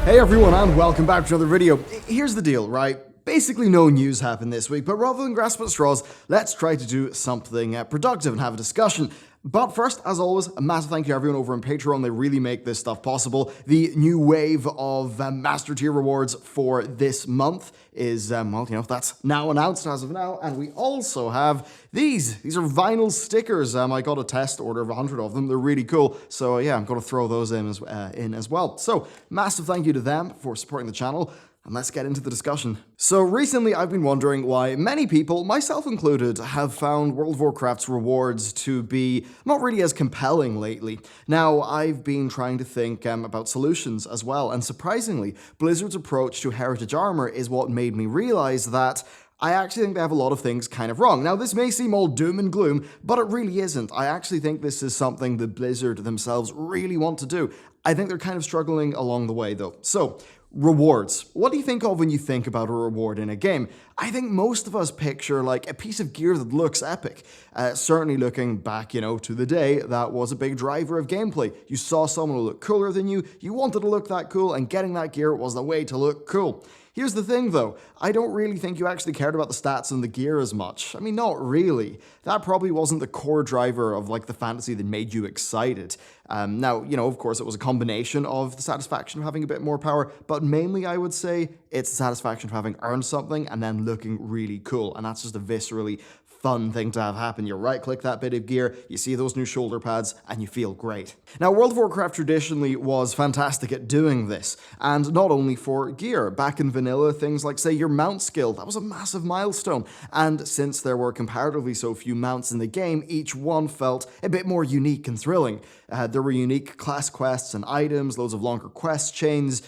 Hey everyone, and welcome back to another video. Here's the deal, right? Basically no news happened this week, but rather than grasp at straws, let's try to do something productive and have a discussion. But first, as always, a massive thank you to everyone over on Patreon. They really make this stuff possible. The new wave of Master Tier rewards for this month is, that's now announced as of now. And we also have these. These are vinyl stickers. I got a test order of 100 of them. They're really cool. So yeah, I'm going to throw those in as well. So massive thank you to them for supporting the channel. And let's get into the discussion. So recently I've been wondering why many people, myself included, have found World of Warcraft's rewards to be not really as compelling lately. Now, I've been trying to think about solutions as well, and surprisingly, Blizzard's approach to heritage armor is what made me realize that I actually think they have a lot of things kind of wrong. Now, this may seem all doom and gloom, but it really isn't. I actually think this is something that Blizzard themselves really want to do. I think they're kind of struggling along the way, though. So, rewards. What do you think of when you think about a reward in a game? I think most of us picture like a piece of gear that looks epic. Certainly looking back, to the day, that was a big driver of gameplay. You saw someone who looked cooler than you wanted to look that cool, and getting that gear was the way to look cool. Here's the thing though, I don't really think you actually cared about the stats and the gear as much. I mean, not really. That probably wasn't the core driver of like the fantasy that made you excited. Now, of course it was a combination of the satisfaction of having a bit more power, but mainly I would say it's the satisfaction of having earned something and then looking really cool. And that's just a viscerally fun thing to have happen. You right-click that bit of gear, you see those new shoulder pads, and you feel great. Now, World of Warcraft traditionally was fantastic at doing this, and not only for gear. Back in vanilla, things like, say, your mount skill, that was a massive milestone, and since there were comparatively so few mounts in the game, each one felt a bit more unique and thrilling. There were unique class quests and items, loads of longer quest chains,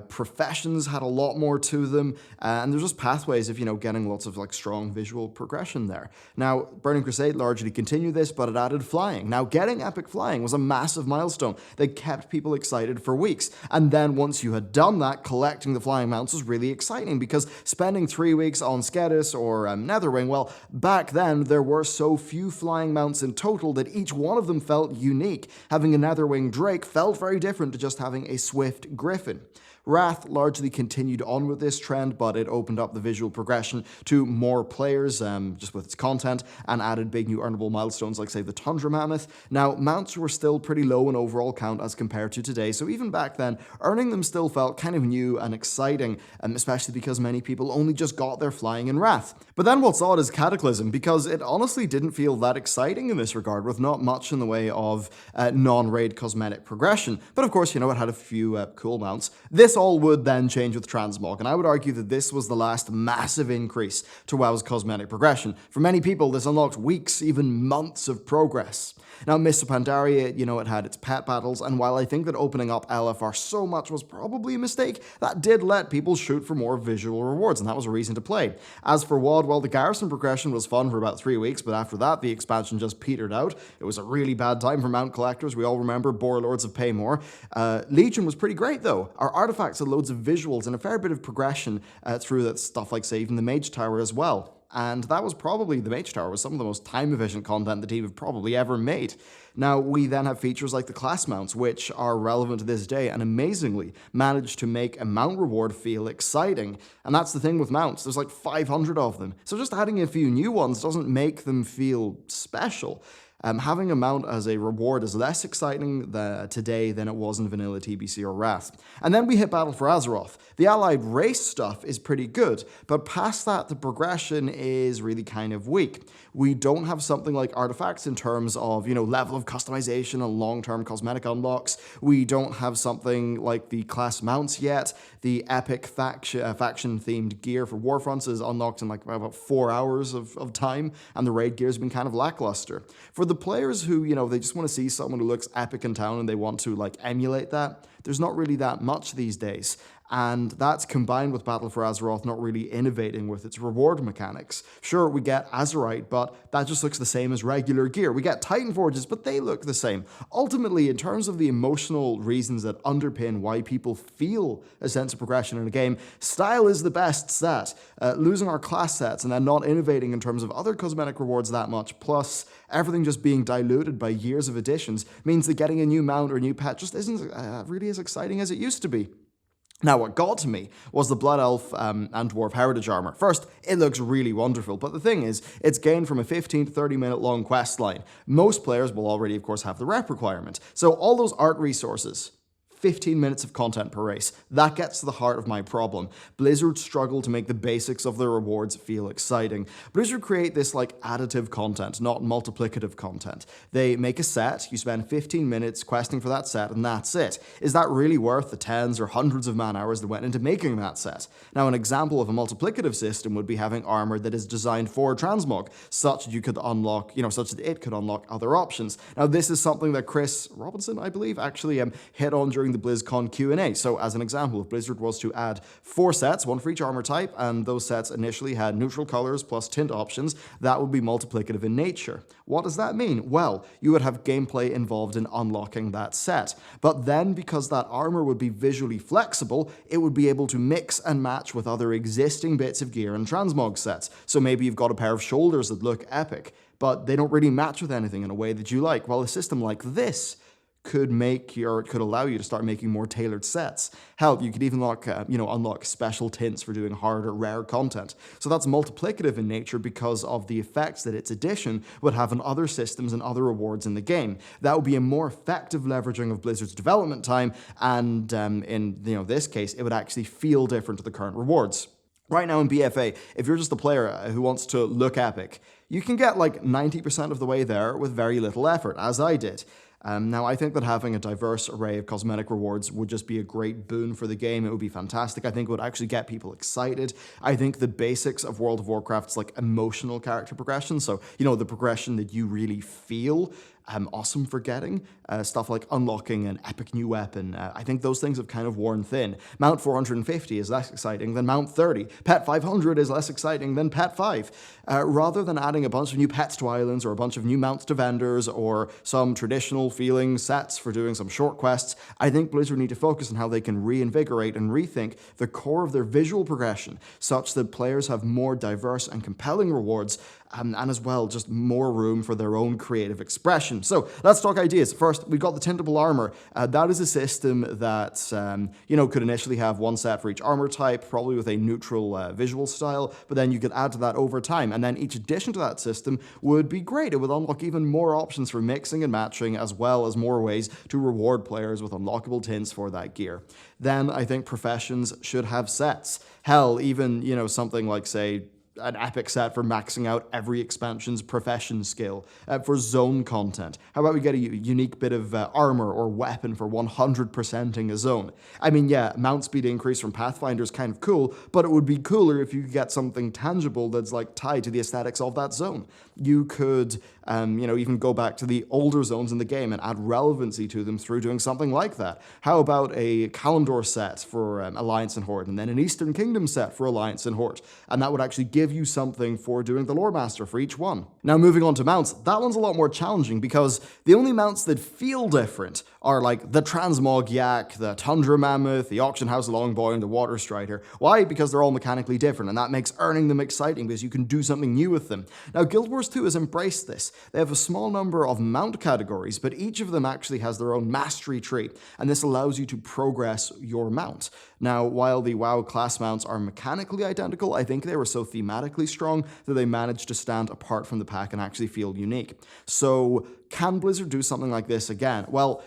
professions had a lot more to them, and there's just pathways of, getting lots of like strong visual progression there. Now, Burning Crusade largely continued this, but it added flying. Now, getting epic flying was a massive milestone that kept people excited for weeks. And then once you had done that, collecting the flying mounts was really exciting because spending 3 weeks on Skedis or Netherwing, well, back then there were so few flying mounts in total that each one of them felt unique. Having a Netherwing Drake felt very different to just having a Swift Griffin. Wrath largely continued on with this trend, but it opened up the visual progression to more players just with its content and added big new earnable milestones like, say, the Tundra Mammoth. Now, mounts were still pretty low in overall count as compared to today, so even back then, earning them still felt kind of new and exciting, especially because many people only just got their flying in Wrath. But then what's odd is Cataclysm, because it honestly didn't feel that exciting in this regard, with not much in the way of non-raid cosmetic progression. But of course, it had a few cool mounts. This all would then change with Transmog, and I would argue that this was the last massive increase to WoW's cosmetic progression. For many people, this unlocked weeks, even months of progress. Now, Mists of Pandaria, it had its pet battles, and while I think that opening up LFR so much was probably a mistake, that did let people shoot for more visual rewards, and that was a reason to play. As for WoD, well, the Garrison progression was fun for about 3 weeks, but after that, the expansion just petered out. It was a really bad time for mount collectors. We all remember Boar Lords of Paymore. Legion was pretty great, though. Our artifacts had loads of visuals and a fair bit of progression through that stuff like, say, even the Mage Tower as well. And that was probably, the Mage Tower was some of the most time-efficient content the team have probably ever made. Now, we then have features like the class mounts, which are relevant to this day and amazingly managed to make a mount reward feel exciting. And that's the thing with mounts, there's like 500 of them. So just adding a few new ones doesn't make them feel special. Having a mount as a reward is less exciting today than it was in vanilla TBC or Wrath. And then we hit Battle for Azeroth. The allied race stuff is pretty good, but past that, the progression is really kind of weak. We don't have something like artifacts in terms of, level of customization and long-term cosmetic unlocks. We don't have something like the class mounts yet. The epic faction-themed gear for Warfronts is unlocked in like about 4 hours of time, and the raid gear has been kind of lackluster. For the players who, they just want to see someone who looks epic in town and they want to like emulate that, there's not really that much these days. And that's combined with Battle for Azeroth not really innovating with its reward mechanics. Sure, we get Azerite, but that just looks the same as regular gear. We get Titan Forges, but they look the same. Ultimately, in terms of the emotional reasons that underpin why people feel a sense of progression in a game, style is the best stat. Losing our class sets and then not innovating in terms of other cosmetic rewards that much, plus everything just being diluted by years of additions, means that getting a new mount or a new pet just isn't really as exciting as it used to be. Now, what got to me was the Blood Elf and Dwarf Heritage armor. First, it looks really wonderful, but the thing is, it's gained from a 15 to 30 minute long quest line. Most players will already, of course, have the rep requirement. So all those art resources, 15 minutes of content per race. That gets to the heart of my problem. Blizzard struggle to make the basics of their rewards feel exciting. Blizzard create this like additive content, not multiplicative content. They make a set, you spend 15 minutes questing for that set, and that's it. Is that really worth the tens or hundreds of man hours that went into making that set? Now, an example of a multiplicative system would be having armor that is designed for transmog, such that you could unlock, such that it could unlock other options. Now, this is something that Chris Robinson, I believe, actually hit on during the BlizzCon Q&A. So as an example, if Blizzard was to add 4 sets, one for each armor type, and those sets initially had neutral colors plus tint options, that would be multiplicative in nature. What does that mean? Well, you would have gameplay involved in unlocking that set. But then, because that armor would be visually flexible, it would be able to mix and match with other existing bits of gear and transmog sets. So maybe you've got a pair of shoulders that look epic, but they don't really match with anything in a way that you like. Well, a system like this could allow you to start making more tailored sets. Hell, you could even unlock special tints for doing harder, rare content. So that's multiplicative in nature because of the effects that its addition would have on other systems and other rewards in the game. That would be a more effective leveraging of Blizzard's development time, and in this case, it would actually feel different to the current rewards. Right now in BFA, if you're just a player who wants to look epic, you can get like 90% of the way there with very little effort, as I did. Now, I think that having a diverse array of cosmetic rewards would just be a great boon for the game. It would be fantastic. I think it would actually get people excited. I think the basics of World of Warcraft's like emotional character progression, so, the progression that you really feel, awesome for getting. Stuff like unlocking an epic new weapon. I think those things have kind of worn thin. Mount 450 is less exciting than Mount 30. Pet 500 is less exciting than Pet 5. Rather than adding a bunch of new pets to islands or a bunch of new mounts to vendors or some traditional feeling sets for doing some short quests, I think Blizzard need to focus on how they can reinvigorate and rethink the core of their visual progression such that players have more diverse and compelling rewards and as well just more room for their own creative expression. So let's talk ideas. First, we've got the tintable armor. That is a system that could initially have one set for each armor type, probably with a neutral visual style, but then you could add to that over time, and then each addition to that system would be great. It would unlock even more options for mixing and matching, as well as more ways to reward players with unlockable tints for that gear. Then I think professions should have sets. Hell, even something like, say, an epic set for maxing out every expansion's profession skill, for zone content. How about we get a unique bit of armor or weapon for 100%ing a zone? I mean, yeah, mount speed increase from Pathfinder is kind of cool, but it would be cooler if you could get something tangible that's like tied to the aesthetics of that zone. You could, even go back to the older zones in the game and add relevancy to them through doing something like that. How about a Kalimdor set for Alliance and Horde, and then an Eastern Kingdom set for Alliance and Horde? And that would actually give you something for doing the Lore Master for each one. Now, moving on to mounts, that one's a lot more challenging because the only mounts that feel different are like the Transmog Yak, the Tundra Mammoth, the Auction House Longboy, and the Water Strider. Why? Because they're all mechanically different, and that makes earning them exciting because you can do something new with them. Now, Guild Wars 2 has embraced this. They have a small number of mount categories, but each of them actually has their own mastery tree, and this allows you to progress your mount. Now, while the WoW class mounts are mechanically identical, I think they were so thematically strong that they managed to stand apart from the pack and actually feel unique. So, can Blizzard do something like this again? Well,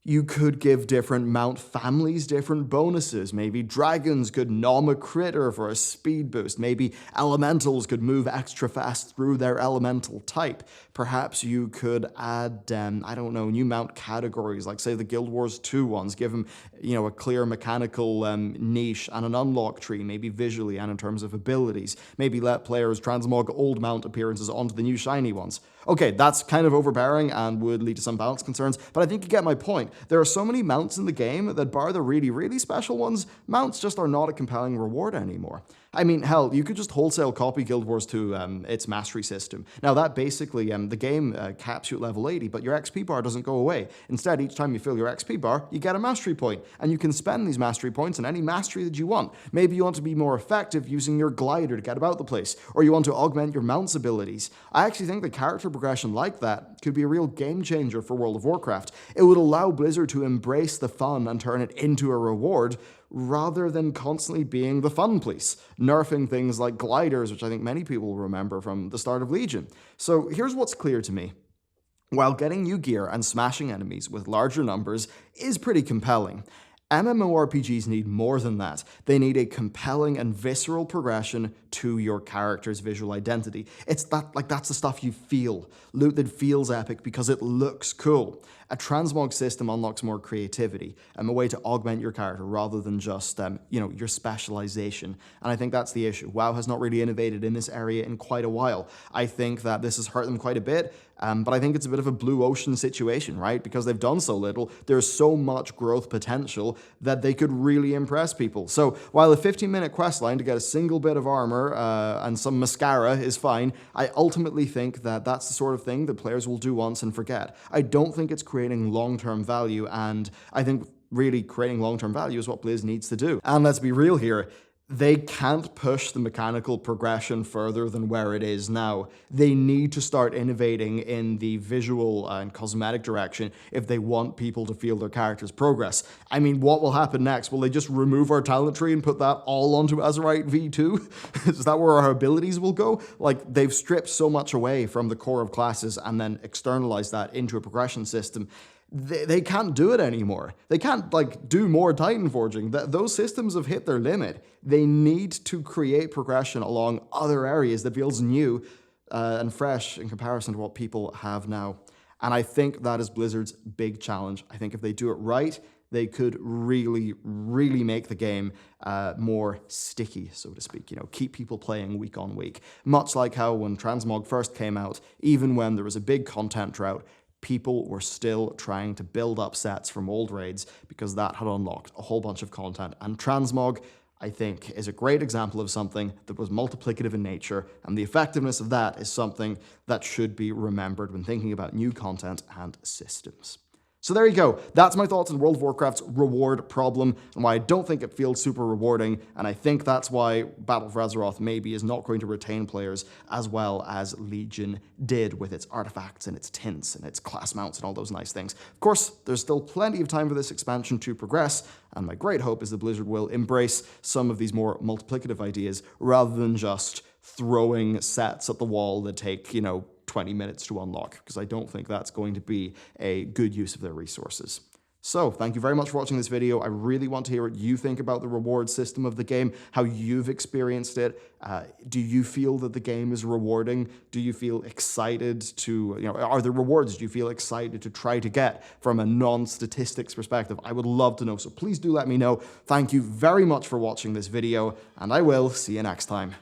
you could give different mount families different bonuses. Maybe dragons could nom a critter for a speed boost. Maybe elementals could move extra fast through their elemental type. Perhaps you could add, new mount categories, like say the Guild Wars 2 ones, give them, a clear mechanical niche and an unlock tree, maybe visually and in terms of abilities. Maybe let players transmog old mount appearances onto the new shiny ones. Okay, that's kind of overbearing and would lead to some balance concerns, but I think you get my point. There are so many mounts in the game that bar the really, really special ones, mounts just are not a compelling reward anymore. I mean, hell, you could just wholesale copy Guild Wars 2, its mastery system. Now that basically, the game caps you at level 80, but your XP bar doesn't go away. Instead, each time you fill your XP bar, you get a mastery point, and you can spend these mastery points on any mastery that you want. Maybe you want to be more effective using your glider to get about the place, or you want to augment your mount's abilities. I actually think the character progression like that could be a real game changer for World of Warcraft. It would allow Blizzard Blizzard to embrace the fun and turn it into a reward, rather than constantly being the fun police, nerfing things like gliders, which I think many people will remember from the start of Legion. So here's what's clear to me. While getting new gear and smashing enemies with larger numbers is pretty compelling, MMORPGs need more than that. They need a compelling and visceral progression to your character's visual identity. It's that's the stuff you feel. Loot that feels epic because it looks cool. A transmog system unlocks more creativity and a way to augment your character rather than just, your specialization. And I think that's the issue. WoW has not really innovated in this area in quite a while. I think that this has hurt them quite a bit, but I think it's a bit of a blue ocean situation, right? Because they've done so little, there's so much growth potential that they could really impress people. So while a 15-minute questline to get a single bit of armor and some mascara is fine, I ultimately think that that's the sort of thing that players will do once and forget. I don't think it's creating long-term value, and I think really creating long-term value is what Blizz needs to do. And let's be real here, they can't push the mechanical progression further than where it is now. They need to start innovating in the visual and cosmetic direction if they want people to feel their character's progress. I mean, what will happen next? Will they just remove our talent tree and put that all onto Azerite V2? Is that where our abilities will go? Like, they've stripped so much away from the core of classes and then externalized that into a progression system. They can't do it anymore. They can't, do more Titan Forging. Those systems have hit their limit. They need to create progression along other areas that feels new and fresh in comparison to what people have now. And I think that is Blizzard's big challenge. I think if they do it right, they could really, really make the game more sticky, so to speak. Keep people playing week on week. Much like how when Transmog first came out, even when there was a big content drought, people were still trying to build up sets from old raids because that had unlocked a whole bunch of content. And Transmog, I think, is a great example of something that was multiplicative in nature, and the effectiveness of that is something that should be remembered when thinking about new content and systems. So there you go. That's my thoughts on World of Warcraft's reward problem and why I don't think it feels super rewarding, and I think that's why Battle for Azeroth maybe is not going to retain players as well as Legion did with its artifacts and its tints and its class mounts and all those nice things. Of course, there's still plenty of time for this expansion to progress, and my great hope is that Blizzard will embrace some of these more multiplicative ideas rather than just throwing sets at the wall that take, 20 minutes to unlock, because I don't think that's going to be a good use of their resources. So, thank you very much for watching this video. I really want to hear what you think about the reward system of the game, how you've experienced it. Do you feel that the game is rewarding? Do you feel excited to, are there rewards do you feel excited to try to get from a non-statistics perspective? I would love to know, so please do let me know. Thank you very much for watching this video, and I will see you next time.